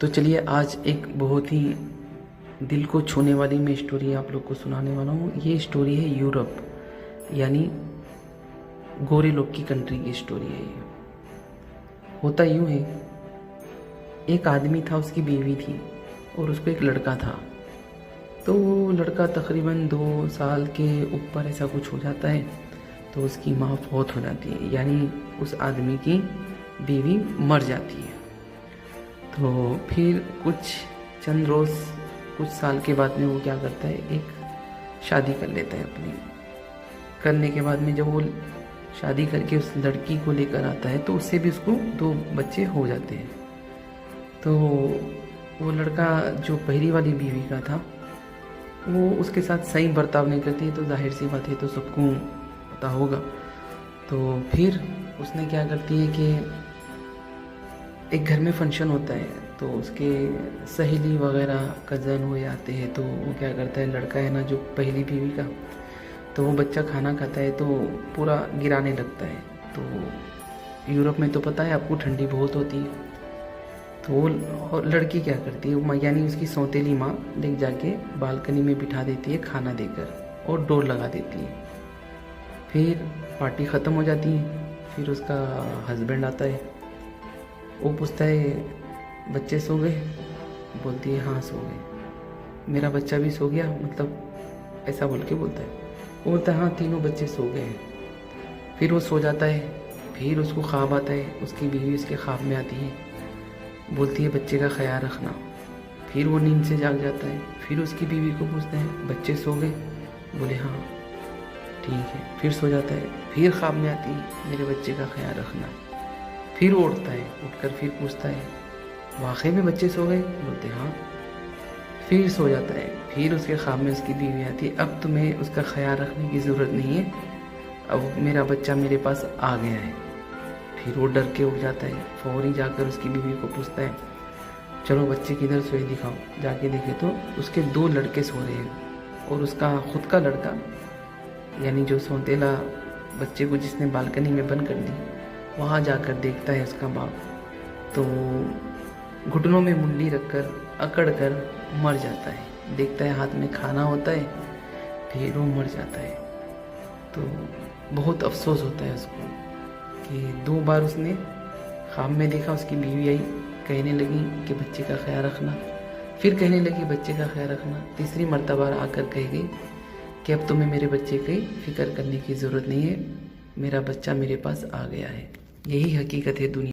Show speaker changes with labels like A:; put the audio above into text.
A: तो चलिए आज एक बहुत ही दिल को छूने वाली मैं स्टोरी आप लोग को सुनाने वाला हूँ। ये स्टोरी है यूरोप यानी गोरे लोग की कंट्री की स्टोरी है ये। होता यूँ है, एक आदमी था, उसकी बीवी थी और उसको एक लड़का था। तो वो लड़का तकरीबन 2 साल के ऊपर ऐसा कुछ हो जाता है तो उसकी माँ फौत हो जाती है, यानी उस आदमी की बीवी मर जाती है। तो फिर चंद रोज़ कुछ साल के बाद में वो क्या करता है, एक शादी कर लेता है अपनी। करने के बाद में जब वो शादी करके उस लड़की को लेकर आता है तो उससे भी उसको 2 बच्चे हो जाते हैं। तो वो लड़का जो पहली वाली बीवी का था वो उसके साथ सही बर्ताव नहीं करती, तो जाहिर सी बात है तो सबको पता होगा। तो फिर उसने क्या करती है कि एक घर में फंक्शन होता है तो उसके सहेली वगैरह कज़न हुए आते हैं, तो वो क्या करता है, लड़का है ना जो पहली बीवी का, तो वो बच्चा खाना खाता है तो पूरा गिराने लगता है। तो यूरोप में तो पता है आपको ठंडी बहुत होती है, तो वो और लड़की क्या करती है, यानी उसकी सौतेली माँ ले जाके बालकनी में बिठा देती है खाना देकर और डोर लगा देती है। फिर पार्टी ख़त्म हो जाती है। फिर उसका हस्बैंड आता है, वो पूछता है बच्चे सो गए? बोलती है हाँ सो गए। मेरा बच्चा भी सो गया, मतलब ऐसा बोल के बोलता है। वो बोलता है हाँ तीनों बच्चे सो गए हैं। फिर वो सो जाता है। फिर उसको ख्वाब आता है, उसकी बीवी उसके ख्वाब में आती है, बोलती है बच्चे का ख्याल रखना। फिर वो नींद से जाग जाता है। फिर उसकी बीवी को पूछते हैं बच्चे सो गए? बोले हाँ ठीक है। फिर सो जाता है। फिर ख्वाब में आती है मेरे बच्चे का ख्याल रखना। फिर वो उठता है, उठकर फिर पूछता है वाकई में बच्चे सो गए? बोलते हाँ। फिर सो जाता है। फिर उसके ख्वाब में उसकी बीवी आती है, अब तुम्हें उसका ख्याल रखने की ज़रूरत नहीं है, अब मेरा बच्चा मेरे पास आ गया है। फिर वो डर के उठ जाता है, फौरी जाकर उसकी बीवी को पूछता है चलो बच्चे किधर सोए दिखाओ। जाके देखे तो उसके 2 लड़के सो रहे हैं और उसका खुद का लड़का, यानी जो सौतेला बच्चे को जिसने बालकनी में बंद कर दी, वहाँ जाकर देखता है उसका बाप, तो घुटनों में मुंडी रखकर अकड़ कर मर जाता है। देखता है हाथ में खाना होता है, फिर वो मर जाता है। तो बहुत अफसोस होता है उसको कि 2 बार उसने ख्वाब में देखा, उसकी बीवी आई कहने लगी कि बच्चे का ख्याल रखना, फिर कहने लगी बच्चे का ख्याल रखना, तीसरी मर्तबा आकर कह गई कि अब तुम्हें मेरे बच्चे की फ़िक्र करने की ज़रूरत नहीं है, मेरा बच्चा मेरे पास आ गया है। यही हकीकत है दुनिया।